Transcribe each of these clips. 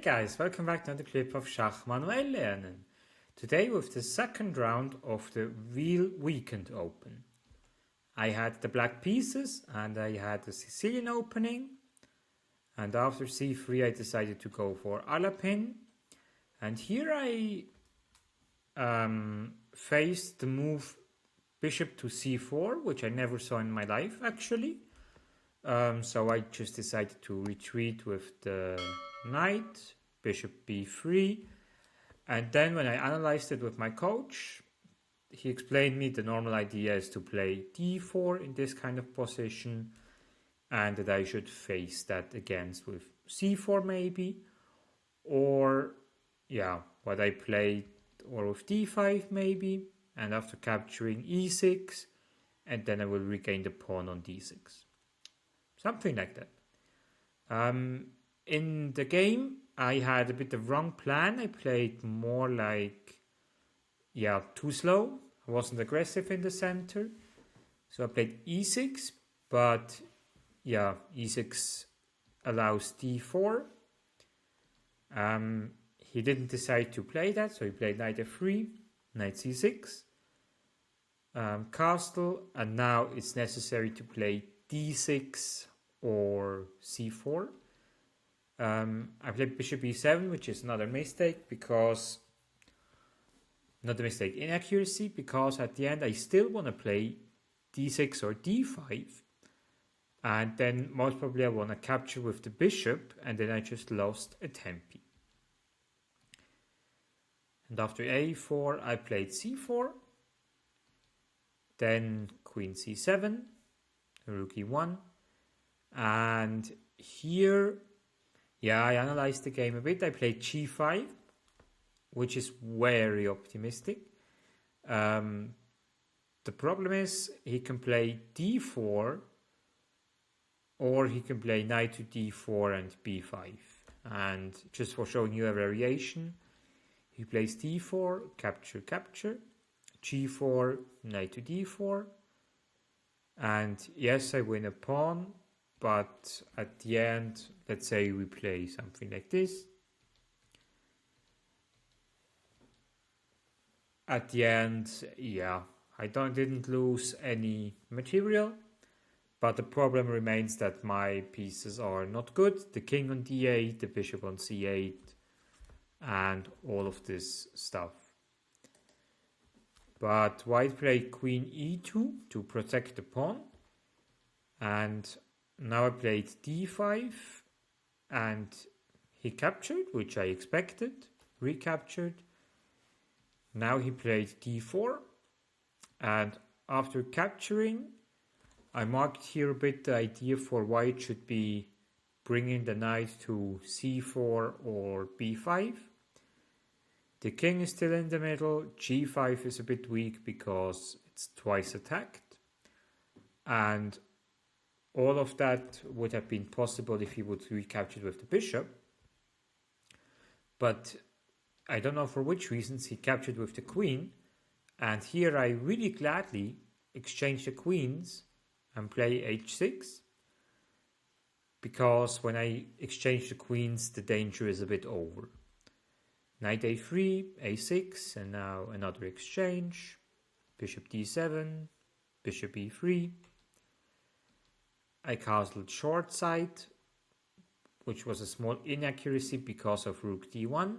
guys, welcome back to another clip of Schach-manuel-lernen. Today with the second round of the Wil Weekend Open. I had the black pieces and I had the Sicilian opening. And after c3 I decided to go for Alapin. And here I faced the move bishop to c4, which I never saw in my life actually. So I just decided to retreat with the knight, bishop b3, and then when I analyzed it with my coach, he explained me the normal idea is to play d4 in this kind of position, and that I should face that against with c4 maybe, or what I played, or with d5 maybe, and after capturing e6, and then I will regain the pawn on d6. Something like that. In the game, I had a bit of wrong plan. I played more like, too slow. I wasn't aggressive in the center. So I played e6, but e6 allows d4. He didn't decide to play that, so he played knight f3, knight c6, castle, and now it's necessary to play d6 or c4. I played bishop e7, which is another mistake because, not a mistake, inaccuracy, because at the end I still want to play d6 or d5, and then most probably I want to capture with the bishop, and then I just lost a tempi. And after a4 I played c4, then queen c7, rook e1, and here I analyzed the game a bit. I played g5, which is very optimistic. The problem is he can play d4, or he can play knight to d4 and b5. And just for showing you a variation, he plays d4, capture, capture, g4, knight to d4, and yes, I win a pawn, but at the end, let's say we play something like this. At the end, I didn't lose any material, but the problem remains that my pieces are not good. The king on d8, the bishop on c8, and all of this stuff. But white played queen e2 to protect the pawn, and now I played d5, and he captured, which I expected, recaptured. Now he played d4, and after capturing, I marked here a bit the idea for white should be bringing the knight to c4 or b5. The king is still in the middle, g5 is a bit weak because it's twice attacked, and all of that would have been possible if he would recapture with the bishop. But I don't know for which reasons he captured with the queen. And here I really gladly exchange the queens and play h6. Because when I exchange the queens, the danger is a bit over. Knight a3, a6, and now another exchange. Bishop d7, bishop e3. I castled short side, which was a small inaccuracy because of rook d1.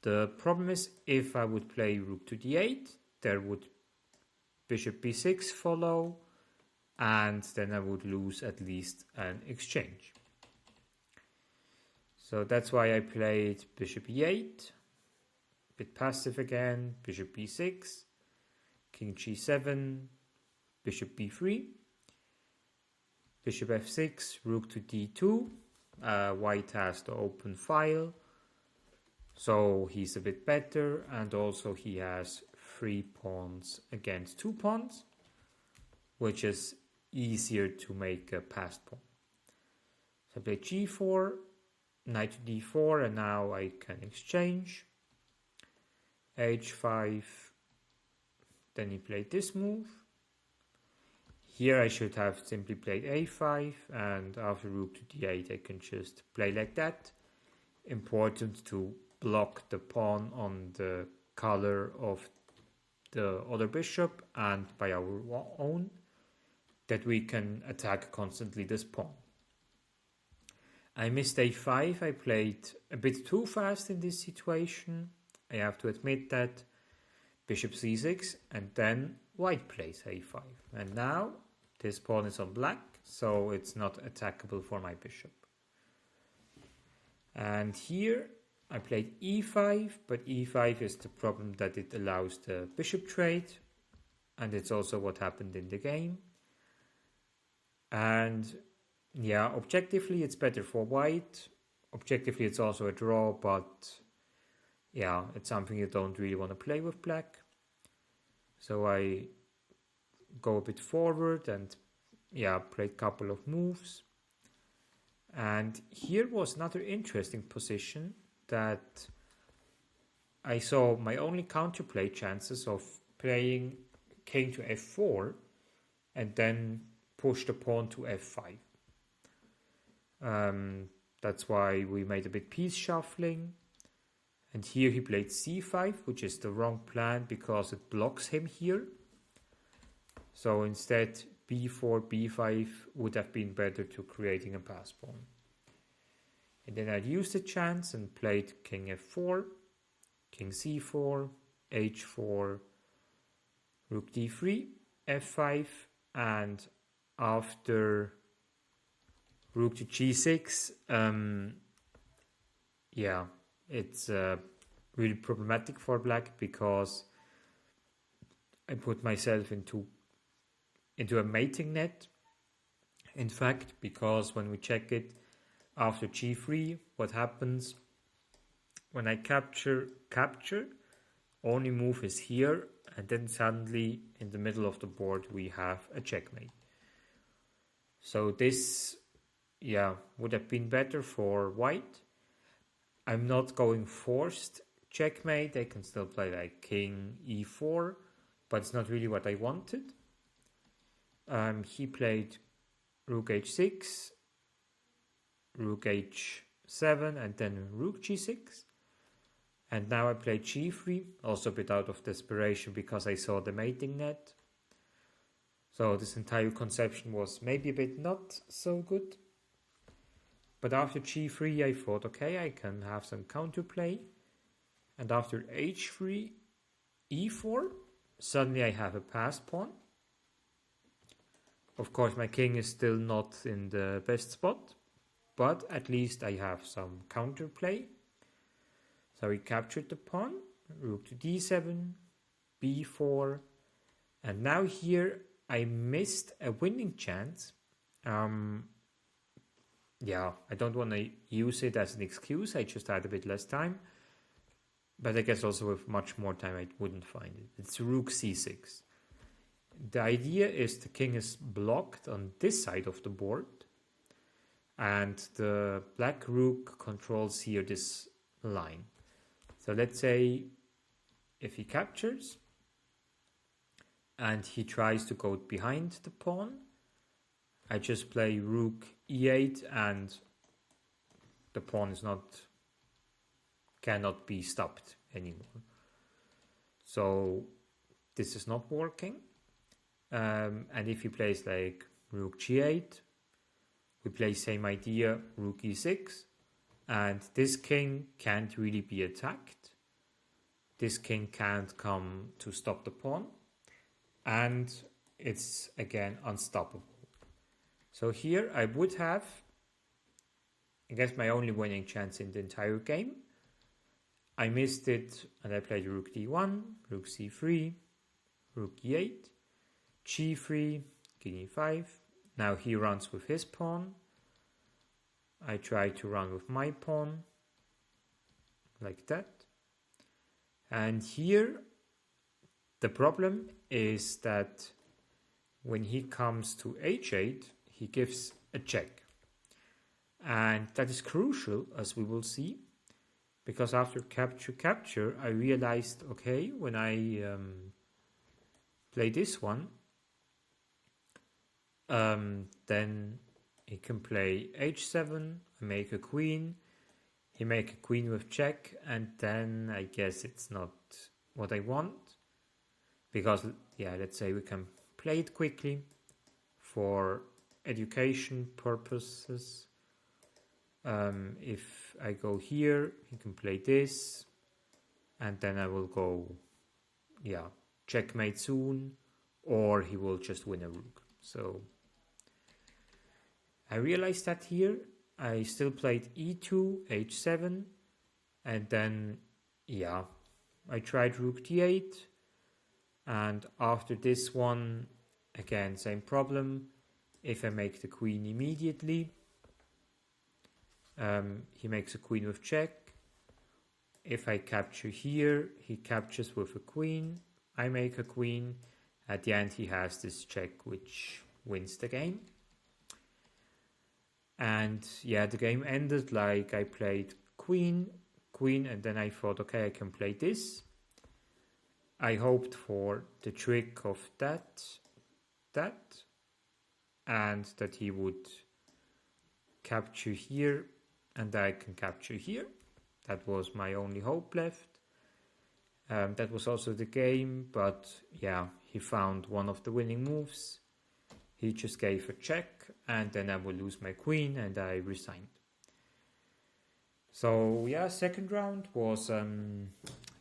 The problem is if I would play rook to d8, there would bishop b6 follow, and then I would lose at least an exchange. So that's why I played bishop e8, bit passive again, bishop b6, king g7, bishop b3, bishop f6, rook to d2. White has the open file, so he's a bit better, and also he has 3 pawns against 2 pawns, which is easier to make a passed pawn. So I play g4, knight to d4, and now I can exchange. h5, then he played this move. Here I should have simply played a5, and after rook to d8 I can just play like that. important to block the pawn on the color of the other bishop and by our own, that we can attack constantly this pawn. I missed a5. I played a bit too fast in this situation. I have to admit that. Bishop c6, and then white plays a5. And now this pawn is on black, so it's not attackable for my bishop. And here I played e5, but e5 is the problem that it allows the bishop trade, and it's also what happened in the game. And yeah, objectively it's better for white. Objectively it's also a draw, but yeah, it's something you don't really want to play with black. So I go a bit forward and yeah, play a couple of moves. And here was another interesting position that I saw my only counterplay chances of playing king to f4 and then push the pawn to f5. That's why we made a bit piece shuffling. And here he played c5, which is the wrong plan because it blocks him here. So instead, b4, b5 would have been better to creating a pass pawn. And then I used the chance and played king f4, king c4, h4, rook d3, f5, and after rook to g6, yeah, it's really problematic for black because I put myself into a mating net. In fact, because when we check it after g3, what happens when I capture, only move is here, and then suddenly in the middle of the board we have a checkmate. So this, yeah, would have been better for white. I'm not going forced checkmate. I can still play like king e4, but it's not really what I wanted. He played rook h6, rook h7, and then rook g6. And now I played g3, also a bit out of desperation because I saw the mating net. So this entire conception was maybe a bit not so good. But after g3 I thought, okay, I can have some counterplay. And after h3, e4, suddenly I have a pass pawn. Of course my king is still not in the best spot, but at least I have some counterplay. So he captured the pawn, rook to d7, b4, and now here I missed a winning chance. Yeah, I don't want to use it as an excuse, I just had a bit less time. But I guess also with much more time I wouldn't find it. It's rook c6. The idea is the king is blocked on this side of the board, and the black rook controls here this line. So let's say if he captures and he tries to go behind the pawn, I just play rook e8 and the pawn is cannot be stopped anymore. So this is not working. And if he plays like rook g8, we play same idea, rook e6, and this king can't really be attacked. This king can't come to stop the pawn, and it's again unstoppable. So here I would have, I guess, my only winning chance in the entire game. I missed it and I played rook d1, rook c3, rook e8, g3, king e5. Now he runs with his pawn. I try to run with my pawn, like that. And here the problem is that when he comes to h8, he gives a check. And that is crucial, as we will see, because after capture, I realized, okay, when I play this one, then he can play h7, make a queen. he make a queen with check, and then I guess it's not what I want, because yeah, let's say we can play it quickly for education purposes. If I go here, he can play this, and then I will go, yeah, checkmate soon, or he will just win a rook. So I realized that here I still played e2, h7, and then, yeah, I tried rook d8, and after this one, again, same problem. If I make the queen immediately, he makes a queen with check. If I capture here, he captures with a queen. I make a queen. At the end, he has this check, which wins the game. And yeah, the game ended like I played queen, and then I thought, okay, I can play this. I hoped for the trick of that, and that he would capture here, and I can capture here. That was my only hope left. That was also the game, but yeah, he found one of the winning moves. He just gave a check, and then I will lose my queen, and I resigned. So yeah, second round was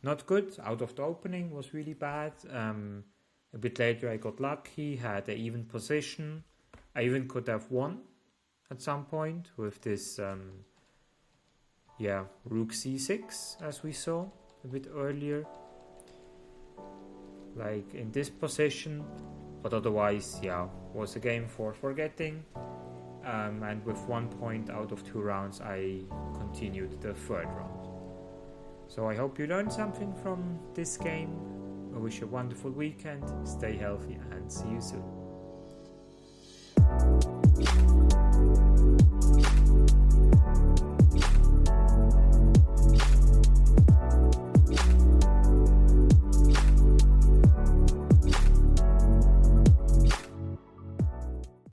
not good. Out of the opening was really bad. A bit later I got lucky, had an even position. I even could have won at some point with this rook c6, as we saw a bit earlier, like in this position. But otherwise, yeah, was a game for forgetting. And with 1 point out of 2 rounds, I continued the third round. So I hope you learned something from this game. I wish you a wonderful weekend, stay healthy, and see you soon.